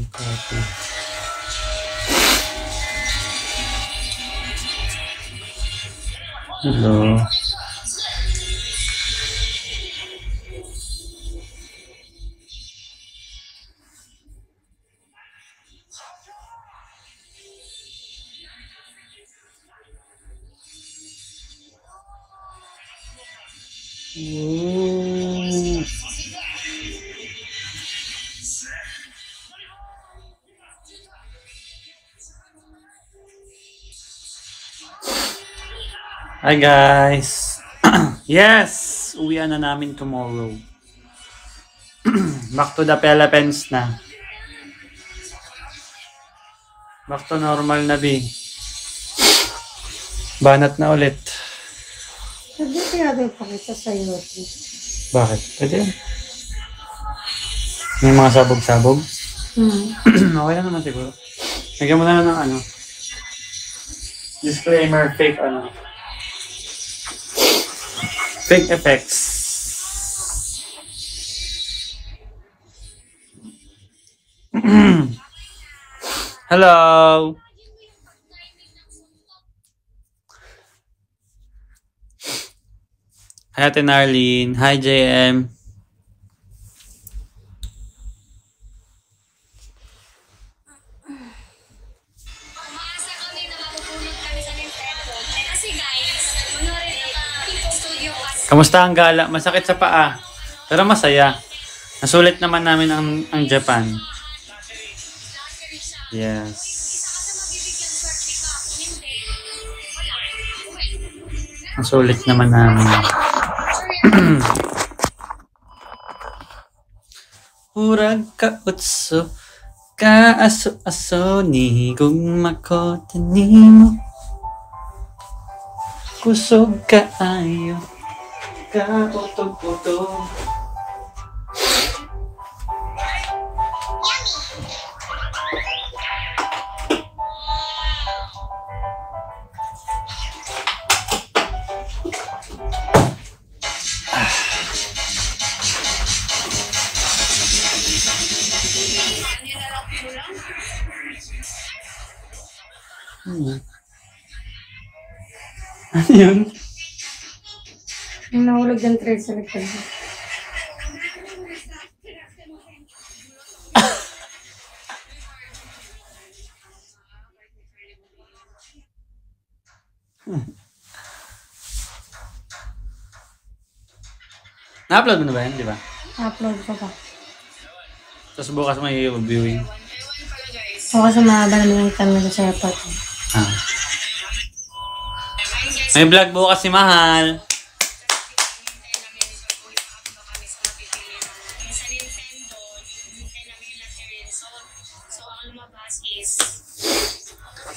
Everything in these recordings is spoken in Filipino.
Copy. Hello. Hi guys! Yes! Uwian na namin tomorrow. Back to the Philippines na. Back to normal na, B. Banat na ulit. Pwede kaya rin pakita sa YouTube. Bakit? Pwede yan. May mga sabog-sabog? Okay lang naman siguro. Nagyan mo na ng ano. Disclaimer, fake ano. Fake effects. Hello. Hi Ate Narlene. Hi JM. Kamusta ang gala? Masakit sa paa. Pero masaya. Nasulit naman namin ang Japan. Yes. Nasulit naman namin. Hurag ka utso ka aso-aso ni gumako tanimo. Kusog ka ayo. Utog-utog. Ano yun? Yung nahulog ng thread sa likod. Na-upload mo na ba yan, di ba? Upload ko pa. Tapos bukas may viewing. O kasi mahaba naman yung time na sa airport. Ah. May vlog bukas si Mahal.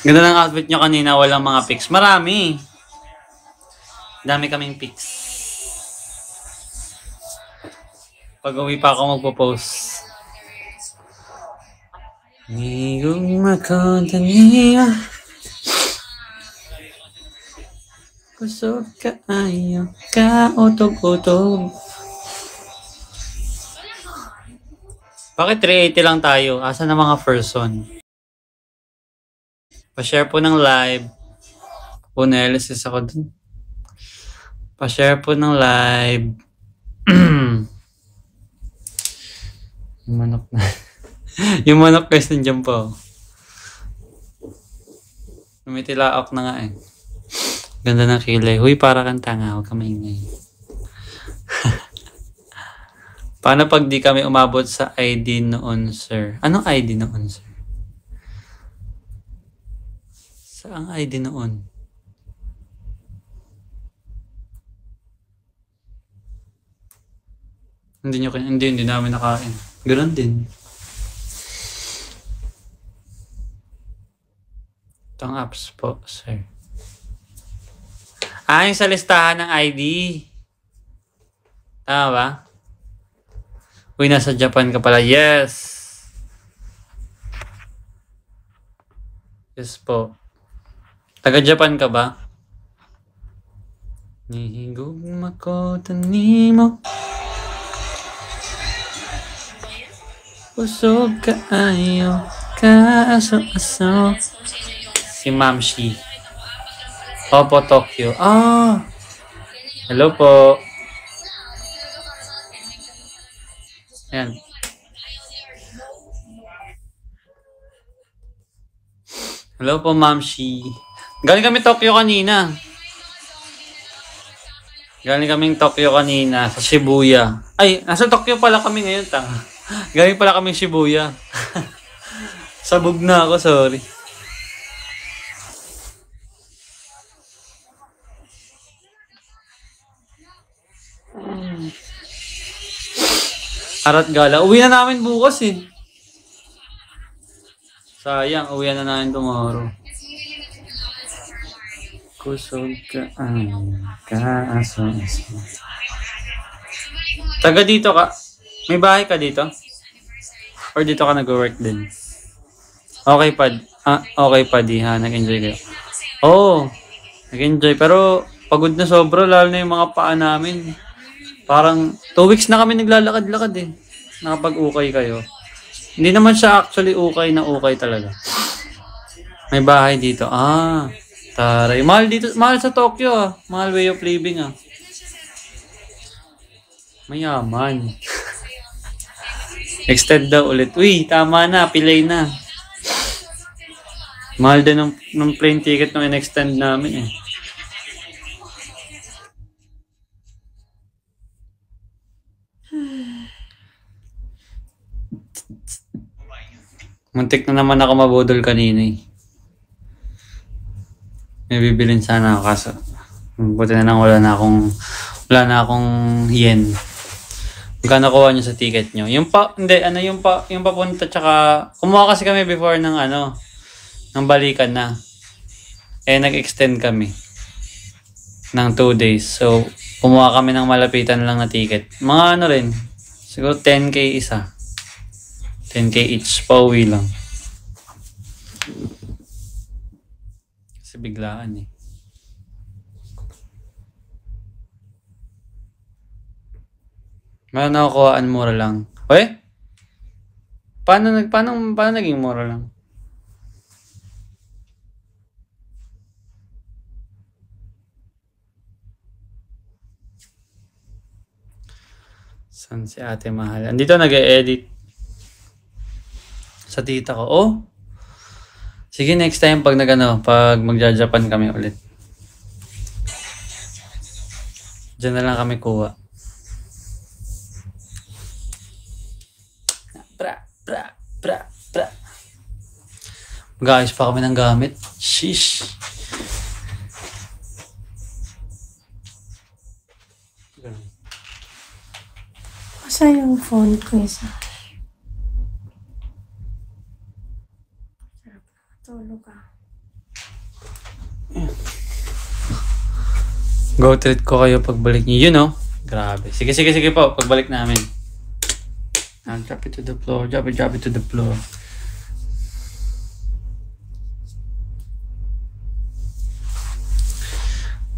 Ganda ng outfit nyo kanina, walang mga pics. Marami. Dami kaming pics. Pag uwi pa ako magpo-post. Nigong makotaniya. Kusog ka ayo ka utog-utog. Bakit 380 lang tayo? Asa na mga person? Pa-share po ng live. Punelis ako dun. Pa-share po ng live. Yung manok na. Yung manok guys nandiyan po. Umitilaok na nga eh. Ganda ng kilay. Huy, para kang tanga. Huwag ka maingay. Paano pag di kami umabot sa ID noon, sir? Anong ID noon, sir? Saang ID noon? Hindi namin nakain. Ganun din. Itong apps po, sir. Ah, yung sa listahan ng ID. Tama ba? Uy, nasa Japan ka pala. Yes! Yes po. Taga-Japan ka ba? Nihigog makoto nimo. Busog ka ayo, kaaso-aso. Si Mamshi. Opo, Tokyo. Hello po. Ayan. Hello po, Mamshi. Galing kami Tokyo kanina. Galing kaming Tokyo kanina sa Shibuya. Ay, nasa Tokyo pala kami ngayon, tanga. Galing pala kaming Shibuya. Sabog na ako, sorry. Arat gala. Uwi na namin bukas eh. Sayang, uwi na namin tomorrow. Kusog ka ay kaaso. Taga dito ka? May bahay ka dito? Or dito ka nag-work din? Okay pa. Okay pa di ha. Nag-enjoy kayo. Oo. Nag-enjoy. Pero pagod na sobra. Lalo na yung mga paa namin. Parang 2 weeks na kami naglalakad-lakad eh. Nakapag-ukay kayo. Hindi naman siya actually ukay na ukay talaga. May bahay dito. Taray. Mahal dito. Mahal sa Tokyo ah. Mahal way of living ah. Mayaman. Extend daw ulit. Uy, tama na. Pilay na. Mahal din ng plane ticket nung in-extend namin eh. Muntik na naman ako mabudol kanina eh. May bibilin sana ako kaso buti na lang wala na akong yen. Magkano kuha nyo sa ticket nyo? Yung papunta tsaka kumuha kasi kami before ng ng balikan na. Nag-extend kami ng 2 days. So, kumuha kami ng malapitan lang na ticket. Mga rin, siguro 10k isa. 10k each, pauwi lang. Kasi biglaan eh. Meron nakukuhaan mura lang. Oy? Paano naging mura lang? Saan si Ate Mahal? Andito nag-e-edit. Sa tita ko. Sige, next time pag magja-Japan kami ulit. Diyan na lang kami kuha. Mag-aayos pa kami ng gamit. Sheesh. Saan yung phone ko isa? Tulog ka. Go treat ko kayo pagbalik niyo. You know? Grabe. Sige po. Pagbalik namin. I'll drop it to the floor. Drop it to the floor.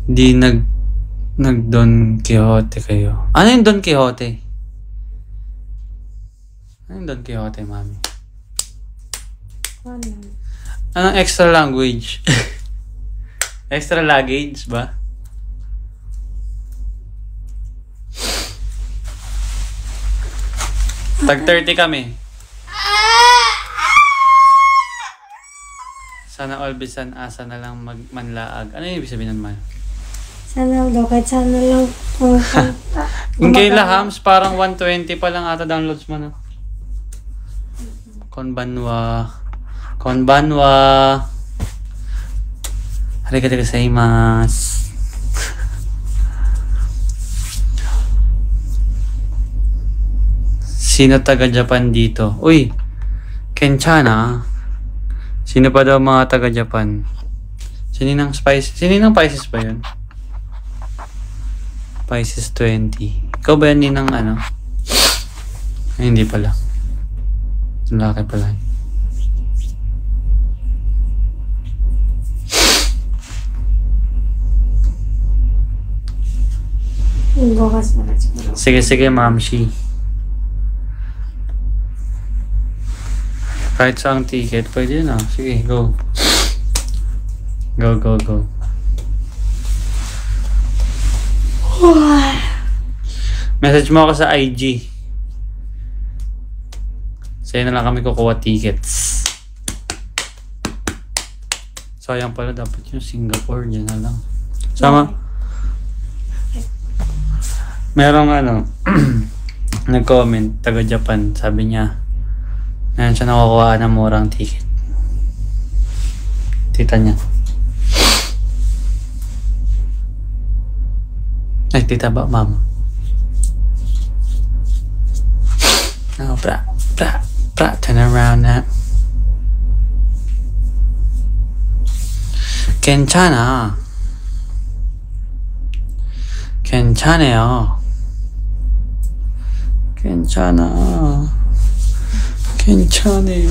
Di nag Don Quixote kayo. Ano yung Don Quixote? Ano yung Don Quixote, mami? Anong extra language? Extra luggage ba? Tag 30 kami. Sana all bisan asa na lang manlaag. Ano yung ibig sabihin ng man? Sana daw, kahit sana lang Yung kay Lahams, parang 120 pa lang ata downloads mo, no? Konbanwa. Arigatou gozaimasu. Sino taga Japan dito? Uy, Kenchana. Sino pa daw mga taga Japan? Sininang Pisces ba yun? Pisces 20. Ikaw ba yan ninang ano? Ay, hindi pala. Laki pala. bukas na. Sige, Ma'am Shi. Kahit saang ticket, pwede yun ah. Sige, go. Go, go, go. Message mo ako sa IG. Sa'yo na lang kami kukuha tickets. Sayang pala, dapat yung Singapore. Diyan na lang. Sama. Merong nag-comment, taga Japan. Sabi niya, ngayon siya nakukuha ng murang ticket. Tita niya. Ay, tita ba, mama? No, bra, turn around na. 괜찮아. 괜찮아요. 괜찮아. 괜찮아요.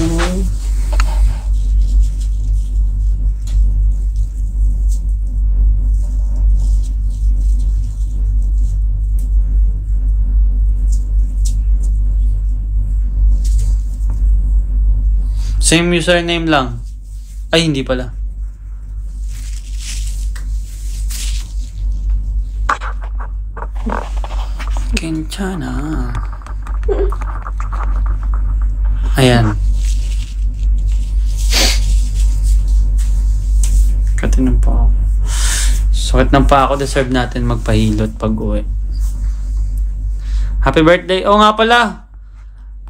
Same username lang. Ay, hindi pala. 괜찮아. Ayan. Katinan pa ako. Sukat ng pa ako. Deserve natin magpahilot pag uwi. Happy birthday. Oo nga pala.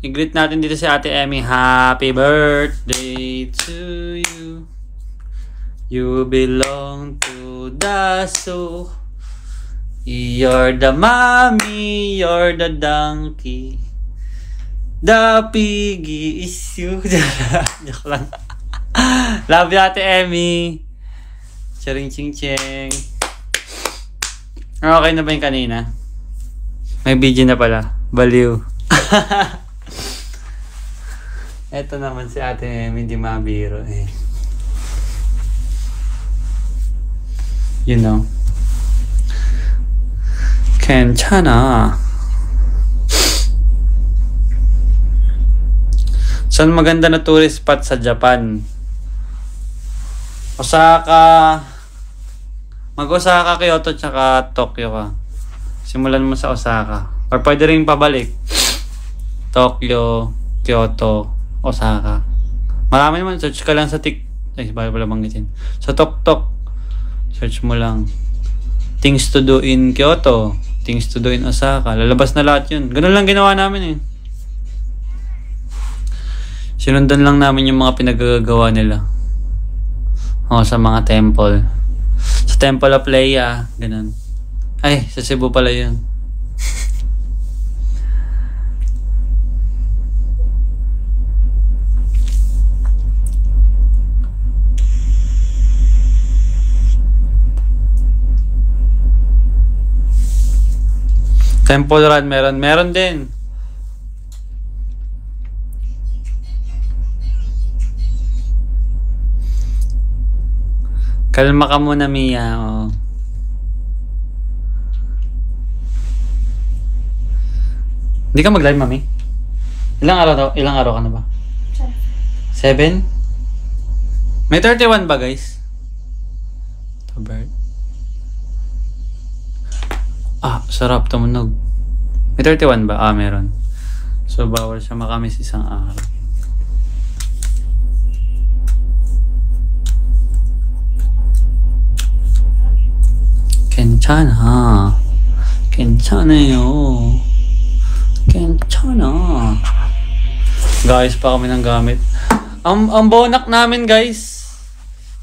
I-greet natin dito si Ate Emmy. Happy birthday to you. You belong to the zoo. You're the mommy, you're the donkey. The piggy is you. Joke lang. Love you, Ate Emmy. Charing ching ching. Okay na ba yung kanina? May video na pala. Baliw. Eto naman si Ate Emmy, di mabiro eh. You know. 괜찮아. Saan maganda na tourist spot sa Japan? Osaka. Mag-Osaka, Kyoto, tsaka Tokyo ka. Simulan mo sa Osaka. Or pwede rin pabalik. Tokyo, Kyoto, Osaka. Marami naman. Search ka lang sa Ay, bago pala banggitin. Sa TokTok. Search mo lang. Things to do in Kyoto. Things to do in Osaka. Lalabas na lahat yun. Ganun lang ginawa namin eh. Sinundan lang namin yung mga pinagagawa nila. Sa mga temple. Sa Temple of Leia. Ganun. Ay, sa Cebu pala yun. Temple Run, meron din. Kalma ka muna, Mia. Oh. Hindi ka mag-live, mami? Ilang araw ka na ba? 7? May 31 ba, guys? Tabert. Sarap tumunog. May 31 ba? Meron. So, bawal siya makamis isang araw. 괜찮아. 괜찮아요. 괜찮아. Guys, pa kami ng gamit. Ang bonak namin, guys.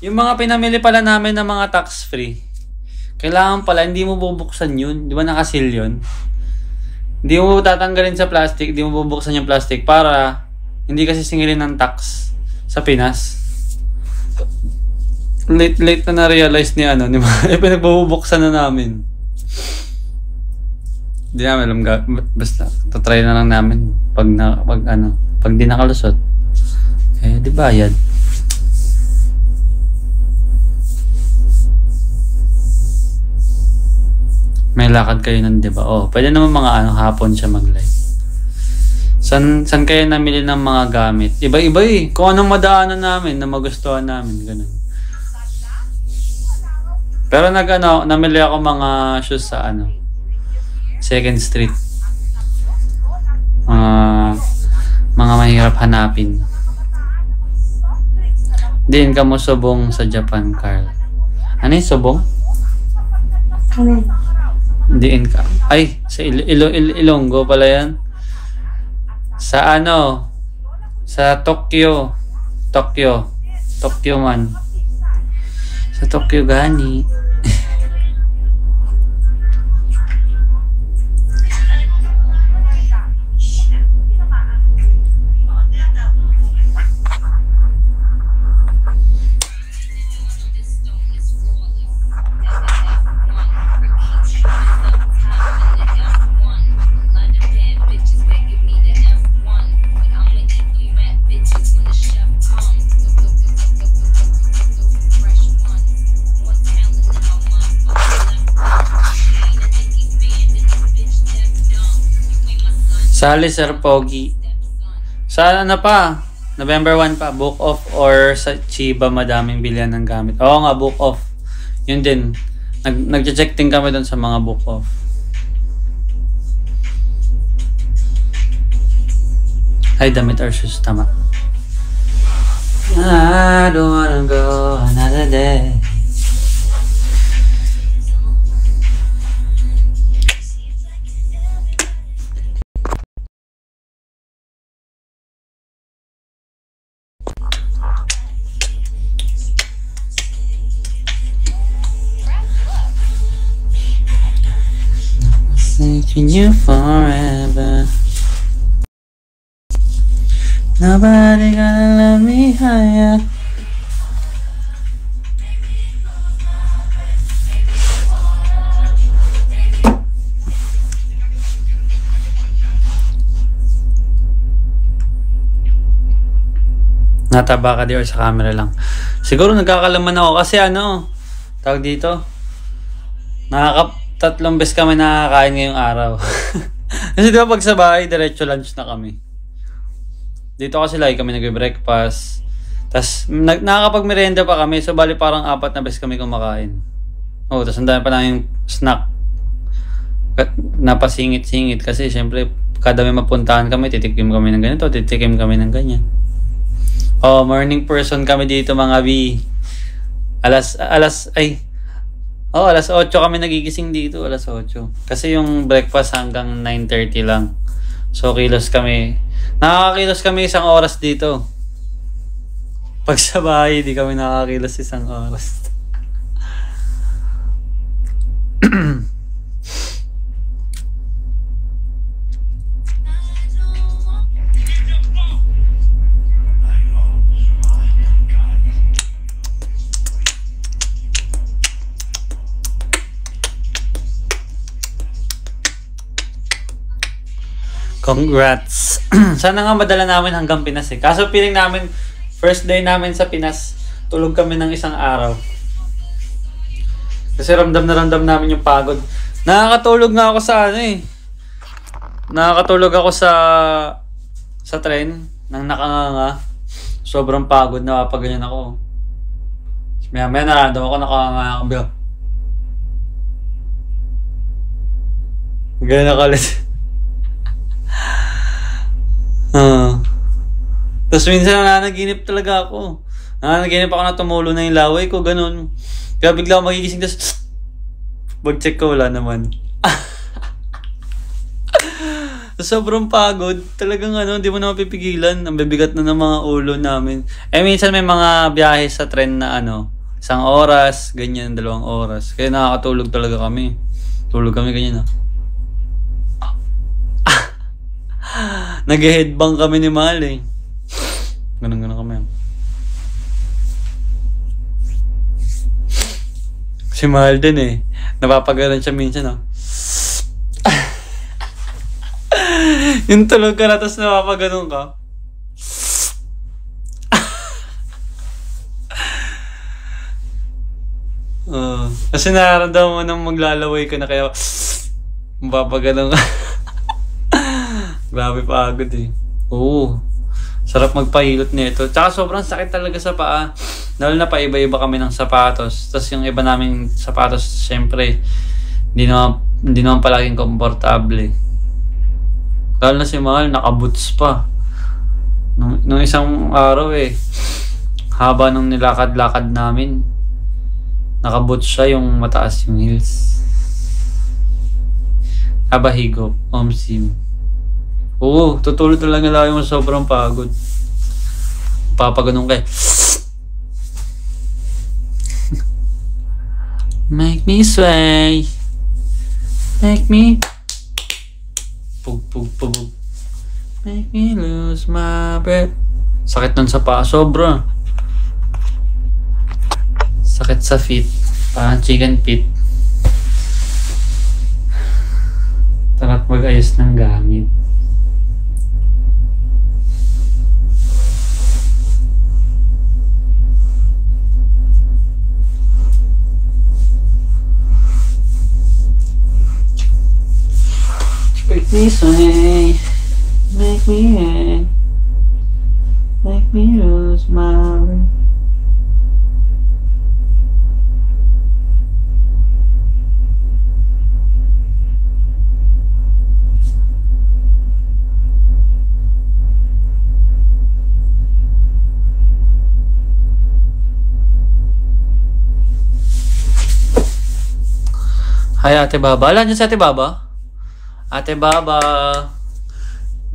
Yung mga pinamili pala namin ng mga tax-free. Kailangan pala, hindi mo bubuksan yun. Di ba nakasil yun? Hindi mo tatanggalin sa plastic, hindi mo bubuksan yung plastic para hindi kasi singilin ng tax sa Pinas. Late na na-realize ni pinagbubuksan na namin. Hindi namin alam, basta tatry na lang namin pag di nakalusot. Di bayad. May lakad kayo nun, di ba? Pwede naman mga hapon siya mag-live. San kayo namili ng mga gamit? Iba-iba eh. Kung anong madaanan namin, na magustuhan namin. Ganun. Pero namili ako mga shoes sa Second Street. Mga mahirap hanapin. Diin ka mo subong sa Japan, Carl. Ano yung subong? Ano? Diin ka. Ay, sa Ilonggo pala yan. Sa sa Tokyo. Tokyo man. Sa Tokyo gani. Sali Sir Pogi. Sa pa? November 1 pa. Book off or sa Chiba madaming bilihan ng gamit. Oo nga, book off. Yun din. Nag-check din kami doon sa mga book off. Ay, damit or shoes. Tama. I don't wanna go another day. Thinking you forever. Nobody gonna love me higher. Nataba ka di or sa camera lang. Siguro nagkakalaman ako kasi tawag dito. Tatlong beses kami nakakain ngayong araw. Kasi diba pag sa bahay, diretso lunch na kami. Dito kasi lagi kami nag-breakfast. Tapos nakakapag-merienda pa kami. So bali parang 4 na beses kami kumakain. Tapos ang dami pa namin snack. Napasingit-singit kasi syempre kada may mapuntahan kami, titikim kami ng ganito, titikim kami ng ganyan. Morning person kami dito mga B. Alas 8 kami nagigising dito, alas 8. Kasi yung breakfast hanggang 9:30 lang. So kilos kami. Nakakakilos kami 1 oras dito. Pag sa bahay, di kami nakakakilos 1 oras. Congrats. Sana nga madala namin hanggang Pinas eh. Kaso feeling namin, first day namin sa Pinas, tulog kami ng 1 araw. Kasi ramdam na ramdam namin yung pagod. Nakakatulog nga ako sa Nakakatulog ako sa tren nang nakanganga. Sobrang pagod na ganyan ako. Maya naramdam ako nakanganga ako. Ganyan ako ulit. Tapos minsan nananaginip talaga ako. Nananaginip ako na tumulo na yung laway ko, ganun. Kaya bigla ako magigising, tapos pag-check ko, wala naman. Sobrang pagod. Talagang hindi mo na mapipigilan. Ang bibigat na ng mga ulo namin. Minsan may mga biyahe sa tren na 1 oras, ganyan, 2 oras. Kaya nakakatulog talaga kami. Tulog kami ganyan Nag-headbang kami ni Mahal eh. Ganun kami. Si Mahal din eh. Napapagalan siya minsan Yung tulog ka na tapos napapaganon ka. Kasi nararamdaman mo nang maglalaway ka na kaya mapapaganon ka. Grabe pagod eh. Oo. Sarap magpahilot nito. Tsaka sobrang sakit talaga sa paa. Dahil na paiba-iba kami ng sapatos. Tapos yung iba naming sapatos, syempre, hindi naman palaging komportable. Dahil na si Mahal, naka-boots pa. Nung isang araw haba nung nilakad-lakad namin, naka-boots siya, yung mataas yung heels. Higop, omsim. Oo, tutulog talaga lang yung sobrang pagod. Papaganong kay. Make me sway. Make me pug. Make me lose my breath. Sakit nun sa paa, sobra. Sakit sa feet. Parang chicken feet. Tara't mag-ayos ng gamit. Make me sway, make me hang, make me lose my way. Hi Ate Baba. Alam niyo si Ate Baba? Ate Baba.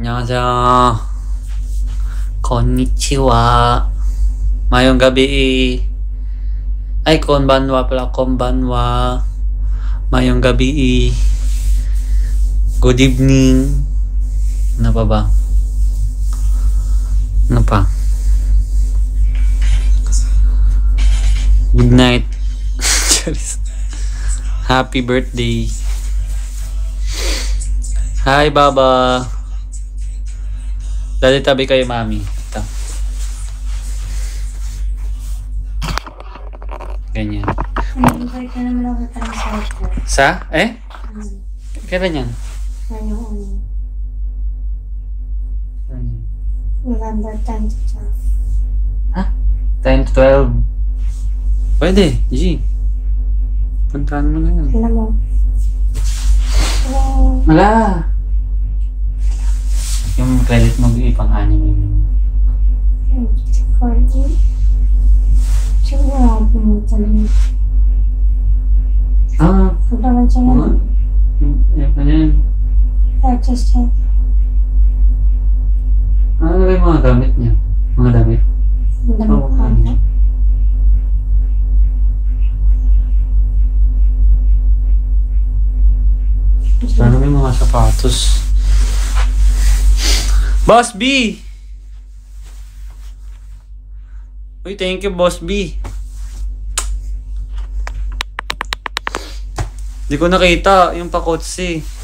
안녕하세요. Konnichiwa. Mayong gabi. Ay, konbanwa pala. Konbanwa. Mayong gabi. Good evening. Ano pa ba? Ano pa? Good night. Happy birthday. Hi, Baba. Dali tabi kayo, Mami. Ito. Ganyan. Nag-invite ka naman ako sa center. Sa? Kailan yan? Ngayon, November 10 to 12. Ha? 10 to 12. Pwede, G. Puntahan mo na yan. Alam mo. Hello. Wala. Yung credit mo ipang-anim yun. Siguro ako pumunta na. Pagdaman siya na. Ano yan? Purchase check. Ano ba yung mga gamit niya? Mga damit? Ang dami ko kanta. Sana may mga sapatos. Boss B! Uy, thank you, Boss B. Di ko nakita yung pakotse.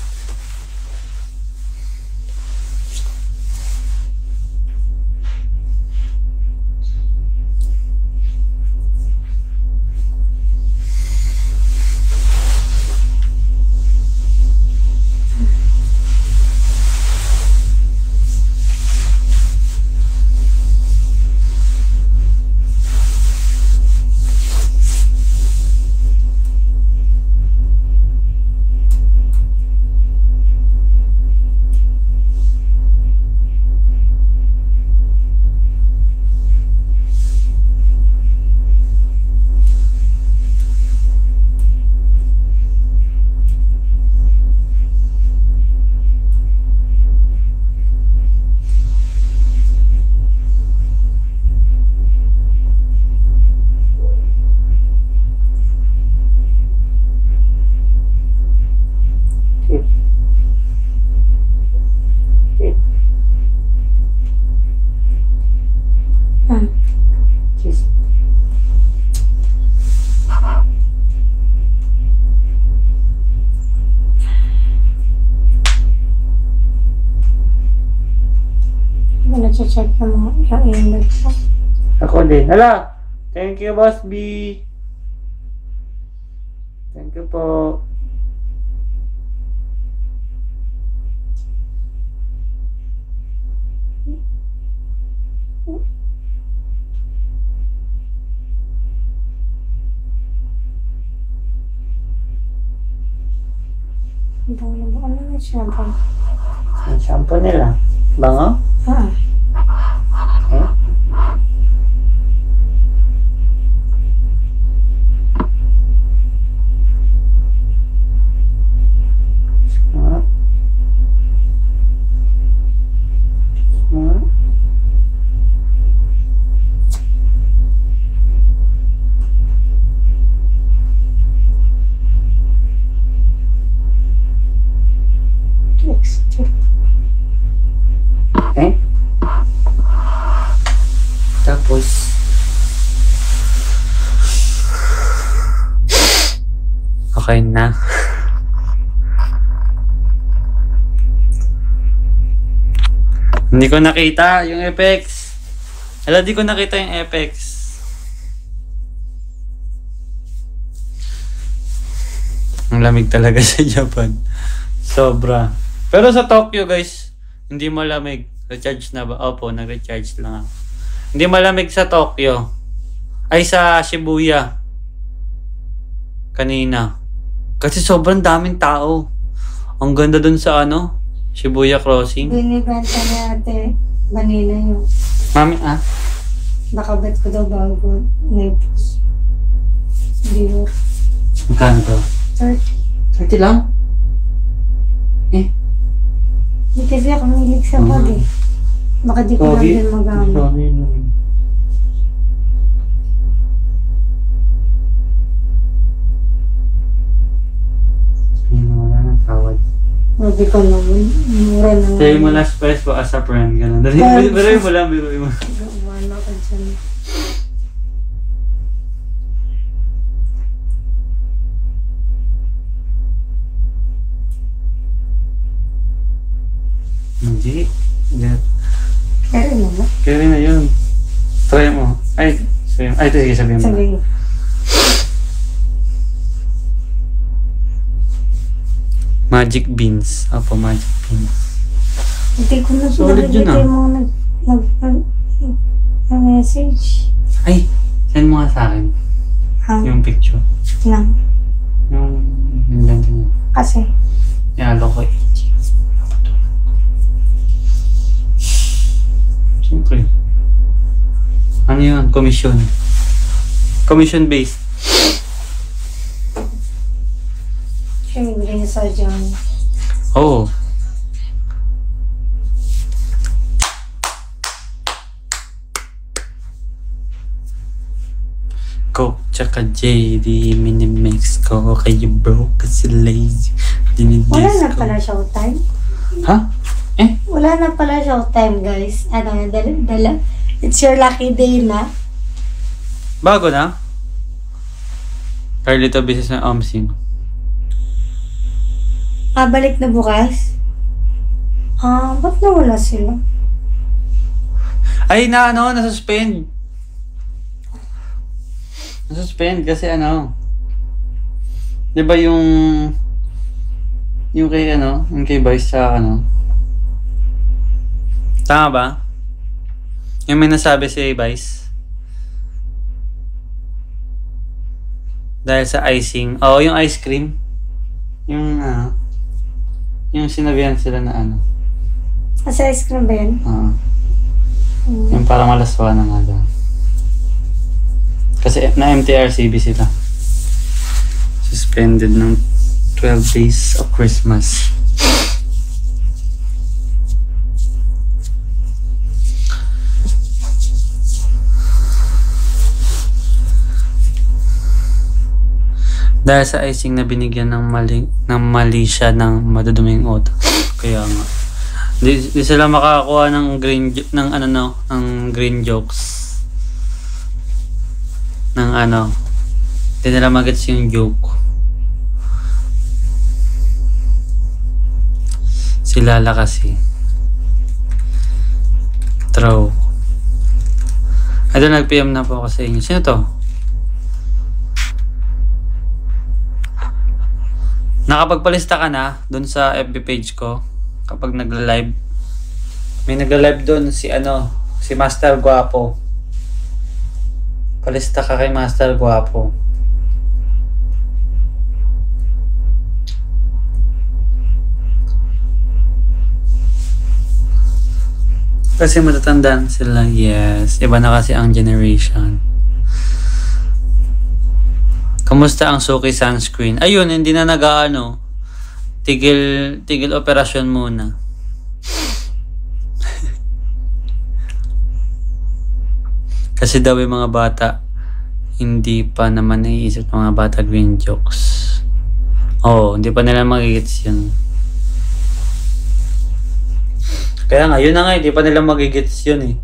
Nag-check yung email ko. Ako din. Hala! Thank you, Boss B. Thank you po. Ano na shampoo? Ang shampoo nila. Bango? Ah. Eh? Ah. Ah. Eh? Tapos okay na. Hindi ko nakita yung effects. Di ko nakita yung effects. Ang lamig talaga sa Japan. Sobra. Pero sa Tokyo guys, hindi malamig. Recharge na ba? Opo, nag-recharge lang ako. Hindi malamig sa Tokyo. Ay, sa Shibuya. Kanina. Kasi sobrang daming tao. Ang ganda dun sa Shibuya Crossing. Binibenta ni ate. Manila yun. Mami, Nakabet ko daw bago. Naples. Dior. Magkano to? 30. 30 lang? Hindi kasi ako mahilig sa bag eh. Baka di ko lang din magamit. Wala nang tawad. Sabi ko naman, mura naman. Say mo last price po as a friend. Ganun. Biruin mo lang, biruin mo. Wala ka dyan. Hindi. Kaya rin naman. Kaya na yun. Try mo. Ay, sige, sabihin mo. Sabi ko. Magic beans. Opo, magic beans. Hindi ko na Solid yun, nakikita yung mga nag-message. Ay, send mo nga sa akin. Yung picture. Lang. Yung nilanda niya. Kasi. Yalo ko. Siyempre. Ano yun? Commission. Commission based. Siya bibili niya sa dyan. Oo. Coke tsaka JD Minimix ko kayo broke kasi lazy. Wala na pala showtime. Ha? Wala na pala showtime guys. Dala. It's your lucky day na. Bago na? Carlito business ng Omsing. Balik na bukas? Ba't nawala sila? Ay, nasuspend. Nasuspend kasi di ba yung kay yung kay Vice sa tama ba? Yung may nasabi si Vice dahil sa icing. Yung ice cream. Yung sinabihan sila na Sa ice cream ba yan? Yung parang malaswa na nga daw. Kasi na MTRCB sila. Suspended ng 12 days of Christmas. Dahil sa icing na binigyan ng mali siya ng maduduming utak. Kaya nga. Di sila makakakuha ng green jokes. Di nila magets yung joke. Si Lala kasi. True. Ito nag-PM na po ako sa inyo. Sino to? Nakapagpalista ka na dun sa FB page ko kapag nagla-live. May nagla-live dun si Master Guapo. Palista ka kay Master Guapo. Kasi matatandaan sila, yes. Iba na kasi ang generation. Kamusta ang Suki sunscreen? Ayun, hindi na nag-ano. Tigil operasyon muna. Kasi daw yung mga bata, hindi pa naman naiisip ng mga bata green jokes. Oo, hindi pa nila magigits yun. Kaya nga, yun na nga, hindi pa nila magigits yun eh.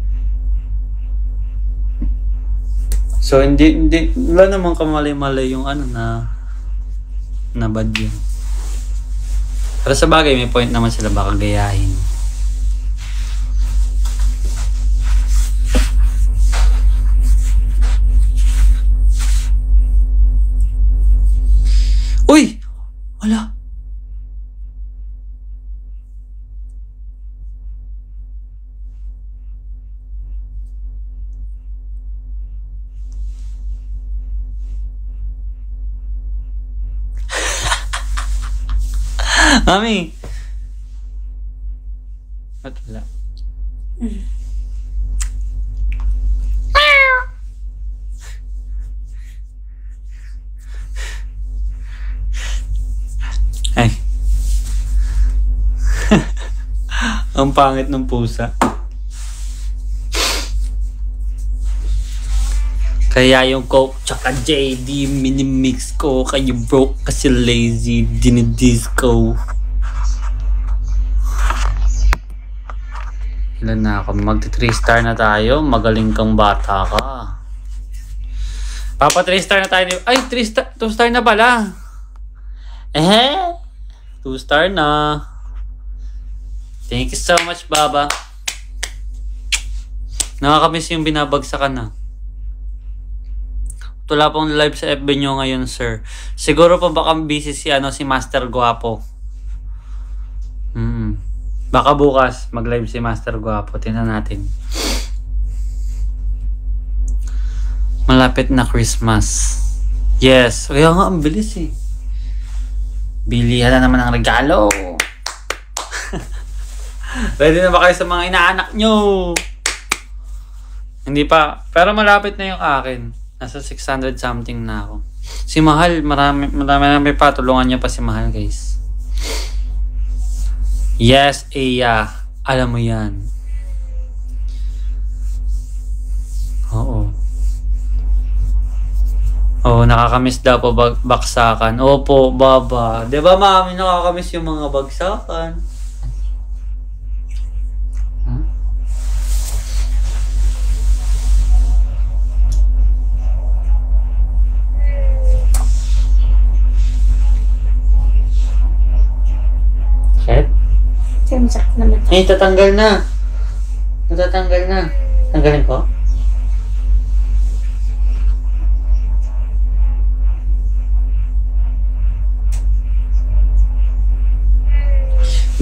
So, hindi, wala namang kamalay-malay yung ano na bad yun. Pero sa bagay, may point naman sila baka gayahin. Uy! Wala! Mami! Ba't wala? Ay. Ang pangit ng pusa. Kaya yung Coke tsaka JD minimix ko. Kayo broke kasi lazy dinidisco. Ilan na ako? Magti 3 star na tayo. Magaling kang bata ka. Papa 3 star na tayo. Ay 3 star, 2 star na pala. 2 star na. Thank you so much, Baba. Nakakamiss yung binabagsakan na. Wala pong live sa FB nyo ngayon, sir. Siguro po baka busy si Master Guapo. Baka bukas mag-live si Master Guapo. Tingnan natin. Malapit na Christmas. Yes. Kaya nga, ang bilis eh. Bilihan na naman ang regalo. Ready na ba kayo sa mga inaanak nyo? Hindi pa. Pero malapit na yung akin. Nasa 600 something na ako. Si Mahal, marami pa. Tulungan niya pa si Mahal, guys. Yes, Iya. Alam mo yan. Oo. Oo, nakakamiss daw po baksakan. Opo, Baba. Diba, Mami, nakakamiss yung mga bagsakan? Huh? Masakit naman. Eh, tatanggal na. Natatanggal na. Tanggalin ko?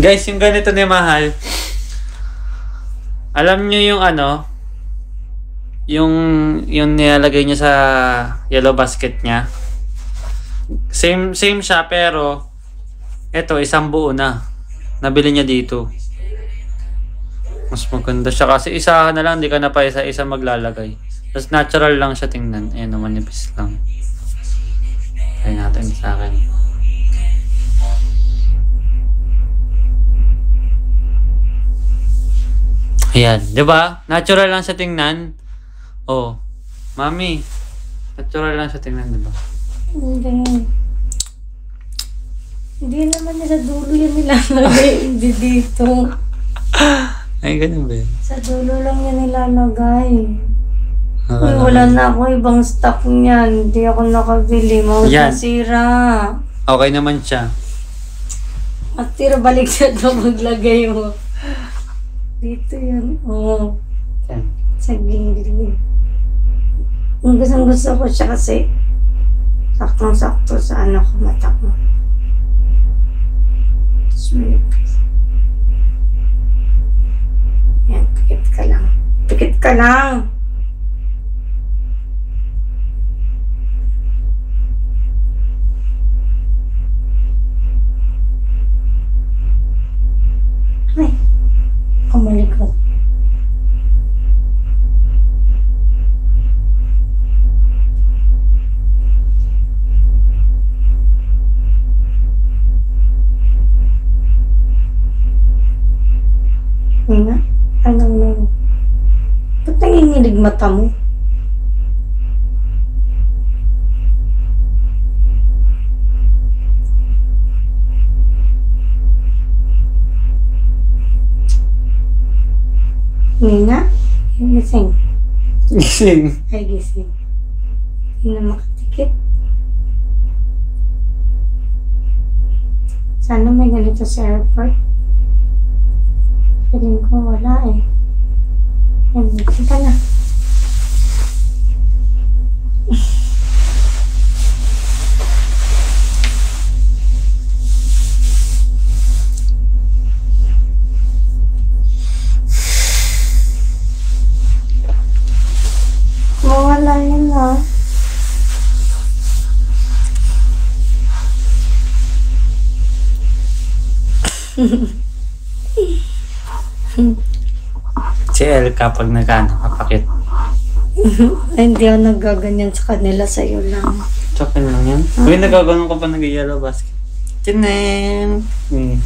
Guys, yung ganito ni Mahal. Alam nyo yung yung nilalagay niya sa yellow basket niya. Same siya pero eto isang buo na. Nabili niya dito. Mas maganda siya kasi isa na lang, di ka na pa isa maglalagay. Tapos natural lang siya tingnan. Ayan naman, nipis lang. Try natin sa akin. Ayan, di ba? Natural lang siya tingnan. Oh, Mami. Natural lang siya tingnan, di ba? Hindi naman niya sa dulo yan nilalagay. Hindi dito. Ay, ganun ba yun? Sa dulo lang yan nilalagay. Uy, wala na ako ibang stock niyan. Hindi ako nakabili. Masira. Okay naman siya. At tira balik siya na maglagay mo. Dito yan. Oo. Yan. Sa gilid. Ang gusto ko siya kasi saktong-sakto sa ko, mata ko. Yan, pikit ka lang. Pikit ka lang! Ay, kumalikot. mata mo. Hindi nga. Gising. Gising. Ay, gising. Hindi na makatikit. Sana may ganito sa airport. Piling ko wala eh. Yan, kita na. Mawala yun ah. Si El kapag kapakit. Ay, hindi ako nagaganyan sa kanila, sa'yo lang. Chokin lang yan. Uy, nagaganon ka pa nag-yellow basket. Tinen!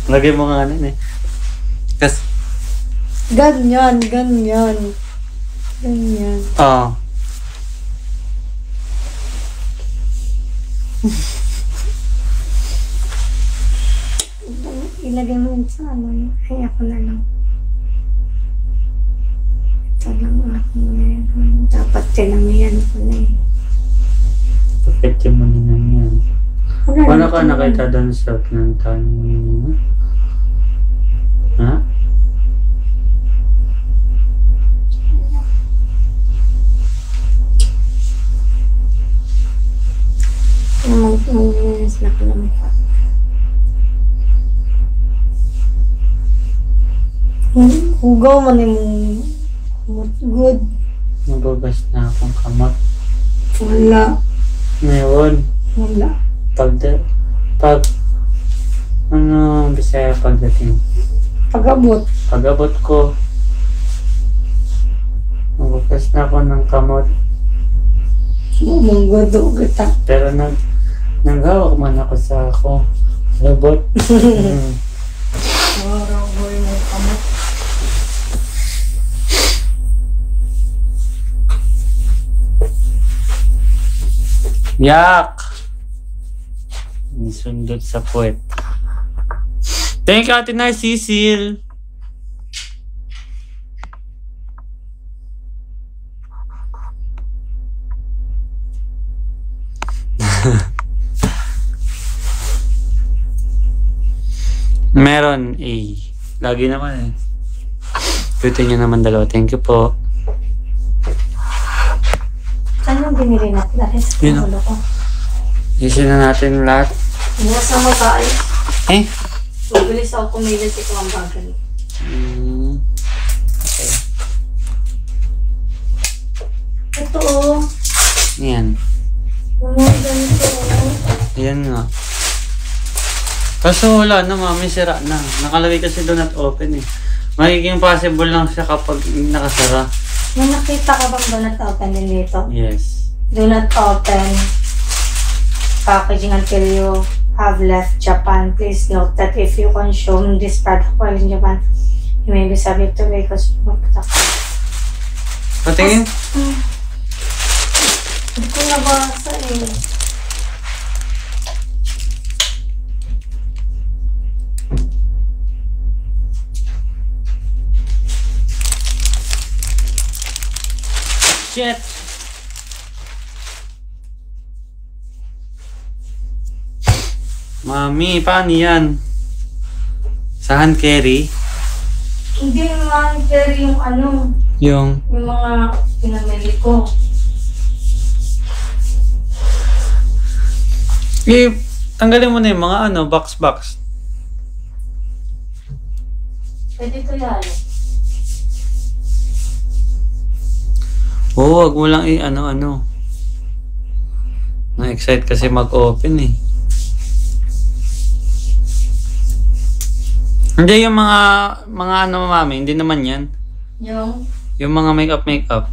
Lagay mo nga eh. Kasi, Ganyan, ganyan. Ganyan. oo. Ilagay mo yun sa ano. Ay, ako na lang. Ito lang ako meron. Dapat tinamihan ko na eh. Pakit mo na yan. Wala ka nakita doon sa pinantahan mo. Ha? Mag-inis na ko lang. Hugaw man yung good. Mabagas na akong kamot. Wala. Ngayon, Wala. pag ano, Bisaya pagdating. Pag-abot. Pag-abot ko, mabagas na ako ng kamot. Munggodo kita. Pero naghawak man ako sa robot. Maragoy mo kamo. Yak! Nisundot sa puwet. Thank you, Ate Narcisil. Meron lagi naman eh. Pwede nyo naman dalawa. Thank you po. Saan yung binili natin? Dahil sa Yun o. ulo ko. Isin na natin lahat. Bukas na makain. Eh? Mabilis ako kumili si Kuwang Bagal. Okay. Ito o. Yan. Ganito o. Yan nga. Kaso wala na, mami, sira na. Nakalagay kasi do not open eh. Magiging possible lang siya kapag nakasara. May nakita ka bang do not open din dito? Yes. Do not open packaging until you have left Japan. Please note that if you consume this product while in Japan, you may be subject to because Patingin? Hindi ko nabasa eh. Shit! Mami, paano yan? Sa hand carry? Hindi naman carry yung ano, Yung yung mga pinamili ko. tanggalin mo na yung mga box. Pwede ko yan. Oo, wag mo lang Na-excite kasi mag-open eh. Hindi yung mga mami, hindi naman yan. Yung mga makeup.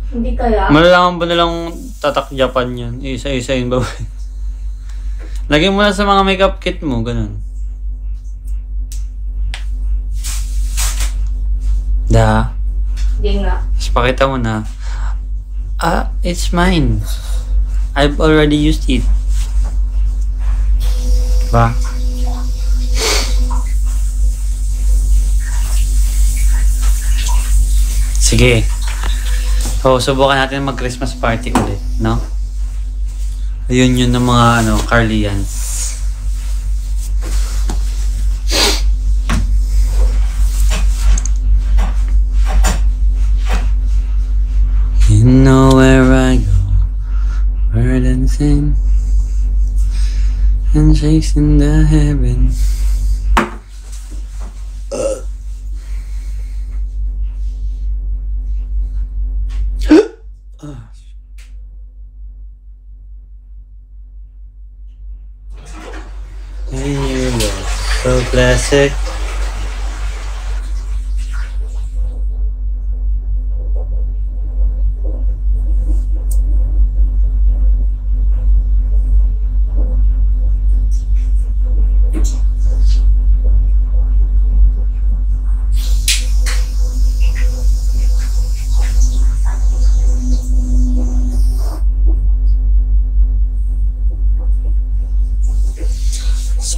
Hindi kaya. Malalaman mo na lang tatak Japan yan. Isa-isa yun ba? Lagyan mo lang sa mga makeup kit mo, ganun. Hindi nga. Tapos Tapos pakita mo na, it's mine. I've already used it. Diba? Sige. So, subukan natin mag-Christmas party ulit, no? Ayun yun ng mga, Carlians. You know where I go, burdens in, and shakes in the heaven. Here you go, so classic.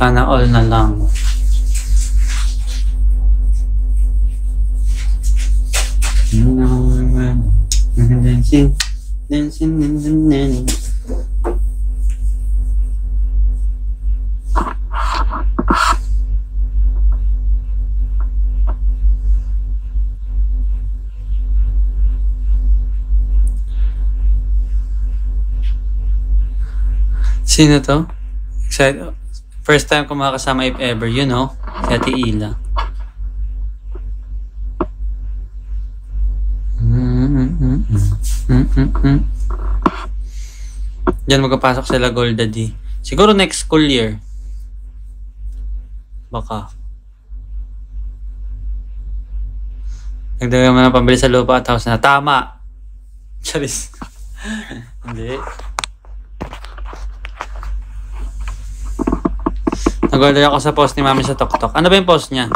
Sana all na lang. Dancing, dancing in the night. Sino to? Excited. First time ko makakasama if ever, si Ate Ila. Diyan magpapasok sila Gold Daddy. Siguro next school year. Baka. Nagdagan mo na pambili sa lupa at house na. Tama! Charis. Hindi. Nag-order ako sa post ni Mami sa TokTok. Ano ba yung post niya?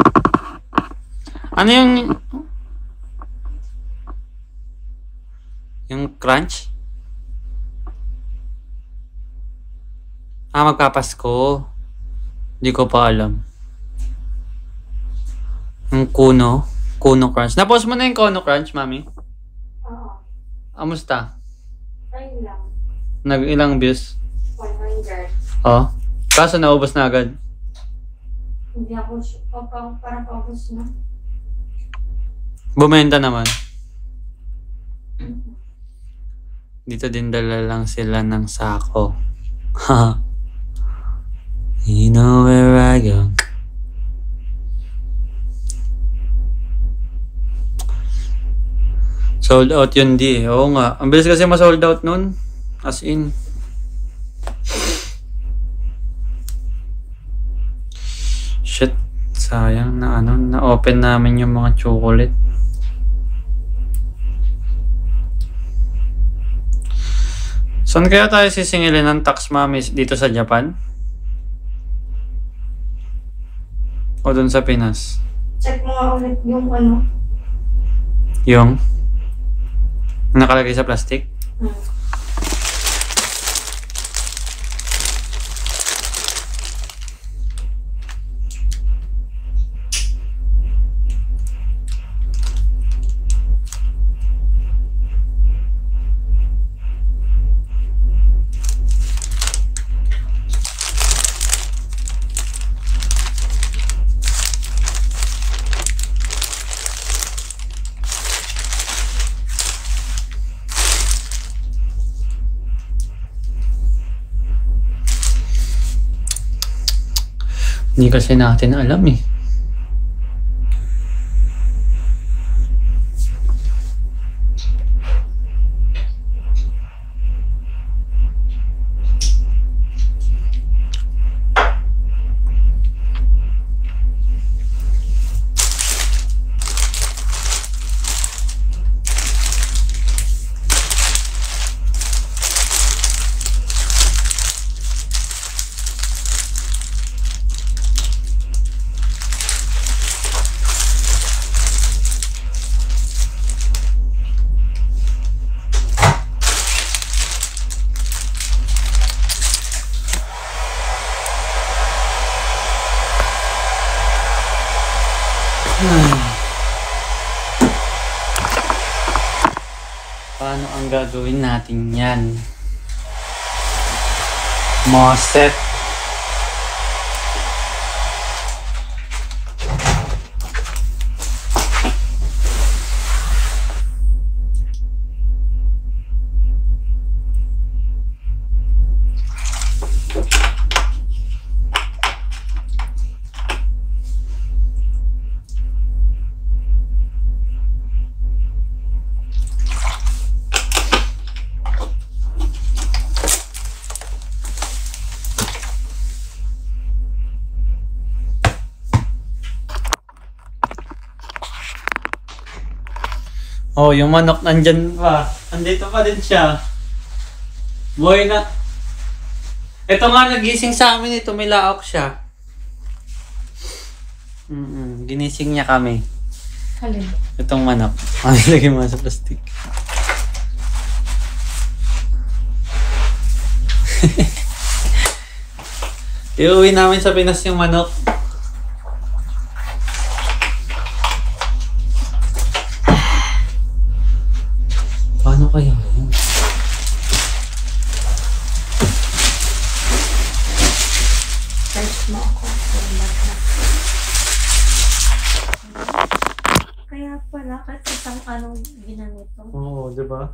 Ano yung crunch? Magpapasko. Hindi ko pa alam. Yung Kuno Crunch. Na-post mo na yung Kuno Crunch, Mami? Oo. Amusta? Ayun lang. Nag-ilang views? 100. Oh. Kaso naubos na agad. Hindi ako parang paubos na. Bumenta naman. Dito din dala lang sila ng sako. You know where I go. Sold out yun di. Oo nga. Ang bilis kasi ma-sold out nun. As in. Shit. Sayang na na-open namin yung mga chocolate. Saan kaya tayo sisingilin ng tax, Mami, dito sa Japan? O dun sa Pinas? Check mo nga ulit yung Yung? Nakalagay sa plastic? Hindi kasi natin alam eh. ang gagawin natin yan. Moset. Oh, yung manok nandyan pa. Andito pa din siya. Buhay na. Ito nga, nagising sa amin ito. May laok siya. Ginising niya kami. Halin. Itong manok. Ay, lagay mo sa plastic. Iuwi namin sa Pinas yung manok. Paano kaya yun? Search mo ako. Kaya pala, kahit isang anong ginamito. Oo, di ba?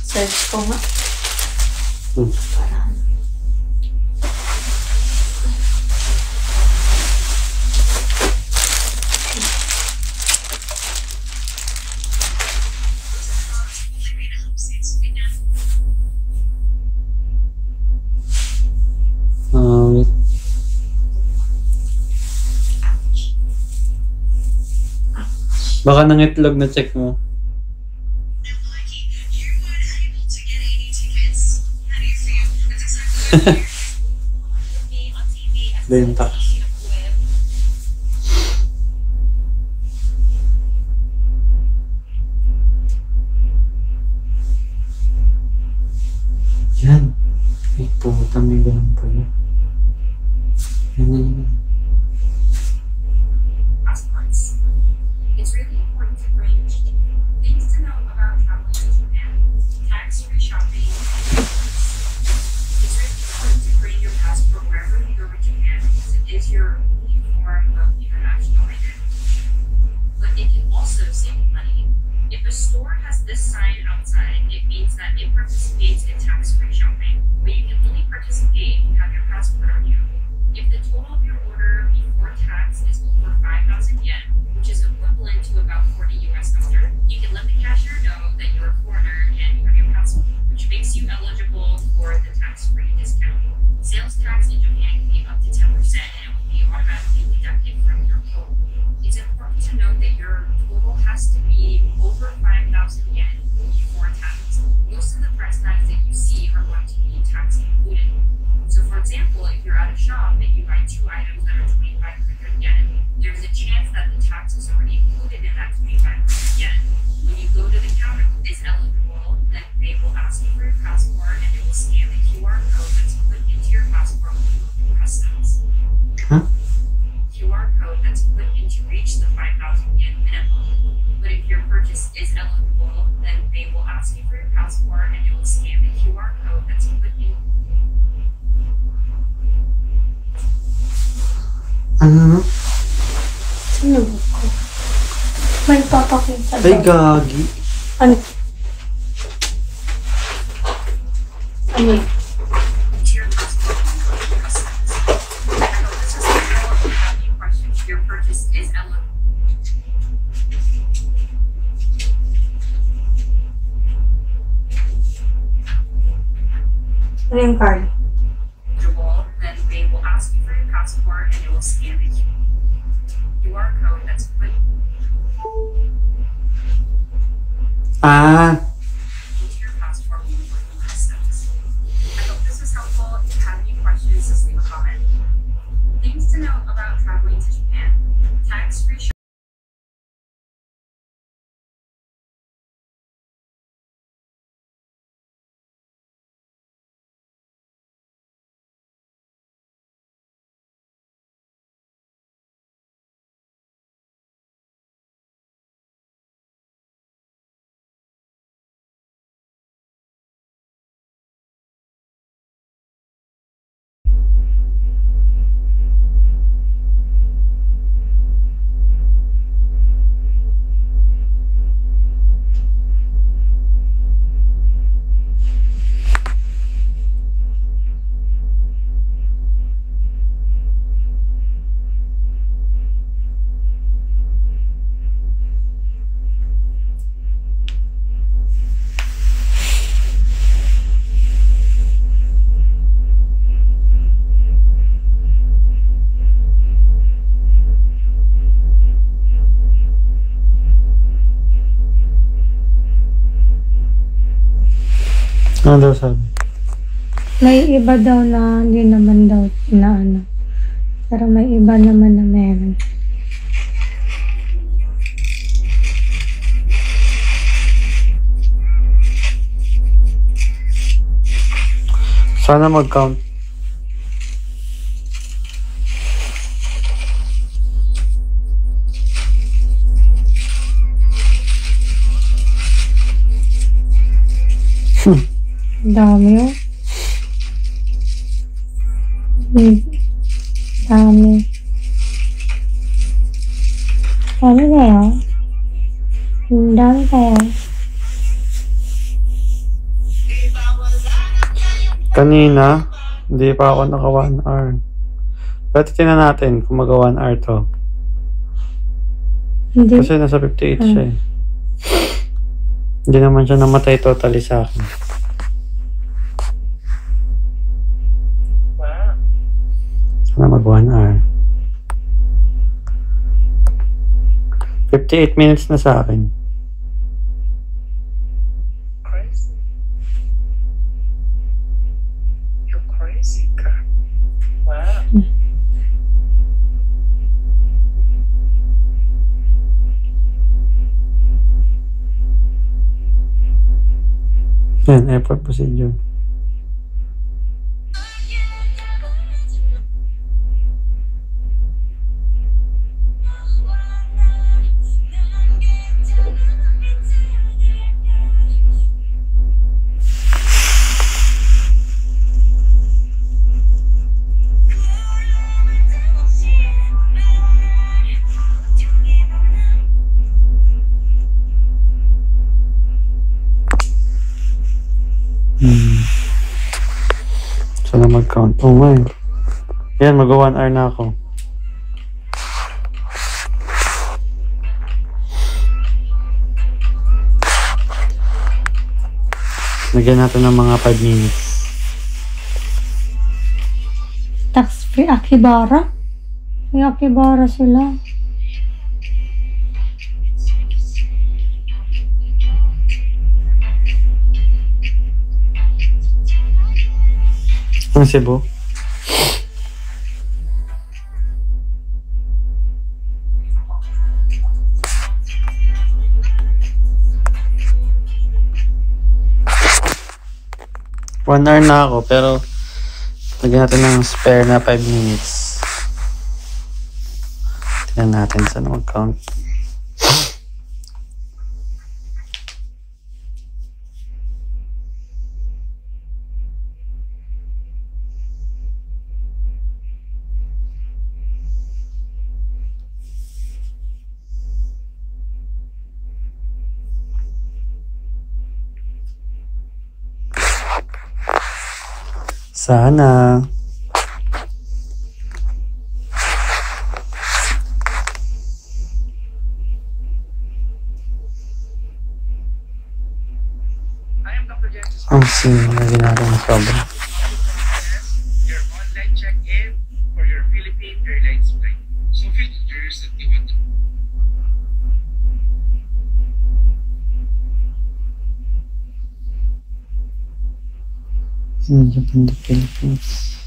Search ko nga. Hmm. Para ano. Wait. Baka nang itlog na check mo. Benta. Yan. Ay, puta, may ganun pala. Yan. It's really important to bring things to know about traveling to Japan. Tax-free shopping. It's really important to bring your passport wherever you go to Japan because it is your only form of international identity. But it can also save you money. If a store has this sign outside, it means that it participates in tax-free shopping, but you can only participate if you have your passport on you. If the total of your order before tax is over 5,000 yen, which is equivalent to about $40, you can let the cashier know that you're a foreigner and you have your passport, which makes you eligible for the tax-free discount. Sales tax in Japan can be up to 10% and it will be automatically deducted from your total. It's important to note that your total has to be over 5,000 yen before tax. Most of the price tags that you see are going to be tax included. So for example, if you're at a shop and you buy 2 items that are 2,500 yen, there's a chance that the tax is already included in that 2,500 yen. When you go to the counter who is eligible, then they will ask you for your passport and they will scan the QR code that's put into your passport when you open customs. Huh? QR code that's put in to reach the 5,000 yen minimum. But if your purchase is eligible, then they will ask you for your passport and they will scan the QR code that's put in. Ano? Sinubok ko. May papakita Ay, daw. gagi. Ano? Ano? To your passport when you open customs. I hope this was helpful. If you have any questions, your purchase is eligible. Ano yung card? Then they will ask you for your passport and they will scan the QR code that's put Ah, into your passport when you open customs. I hope this was helpful. If you have any questions, just leave a comment. Things to know about traveling to Japan. Tax-free Ano daw sabi? May iba daw na hindi naman daw na ano. Pero may iba naman na meron. Sana mag-count. Dami oh. Dami. Dami kaya? Dami kaya? Kanina, hindi pa ako naka 1 hour. Pero tingnan natin kung mag 1 hour to. Hindi. Kasi nasa 58 siya eh. Hindi naman siya namatay totally sa akin. Sana mag 1 hour. 58 minutes na sa akin. Crazy. You're crazy, girl. Wow. Yan, airport procedure. Sana mag-count. Oh my. Yan, mag 1 hour na ako. Lagyan natin ng mga 5 minutes. Tax-free Akibara? May Akibara sila. Ang Cebu. One hour na ako, pero lagyan natin ng spare na 5 minutes. Tingnan natin saan mag-count. Sana. I am Dr. Jens. Ang lagyan natin ng sobra. Your online check-in for your Philippine Airlines flight. So, features that you want to Japan to Philippines.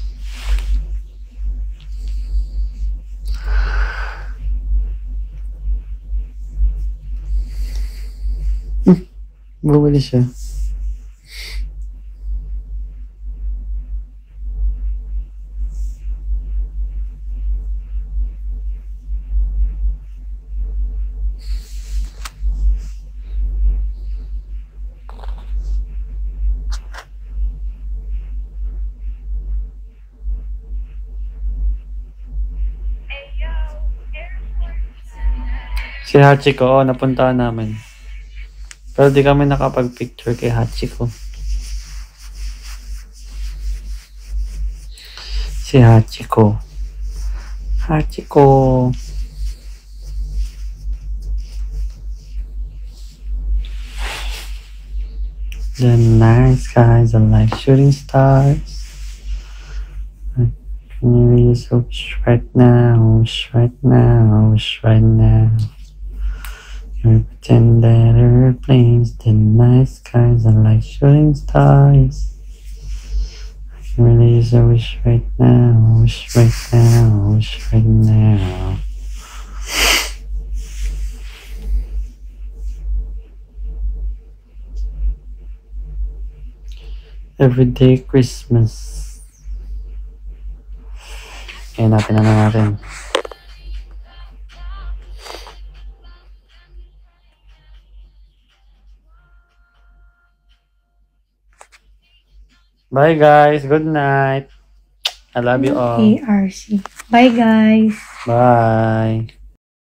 Bumali siya. Si Hachiko, napuntahan namin. Pero di kami nakapag-picture kay Hachiko. Si Hachiko. Hachiko. The night skies are like shooting stars. Really right now, right now, right now. We pretend that airplanes, the night skies are like shooting stars. I can really use a wish right now, wish right now, wish right now. Everyday Christmas. Kaya natin natin. Bye guys. Good night. I love you all. ARC. Bye guys. Bye.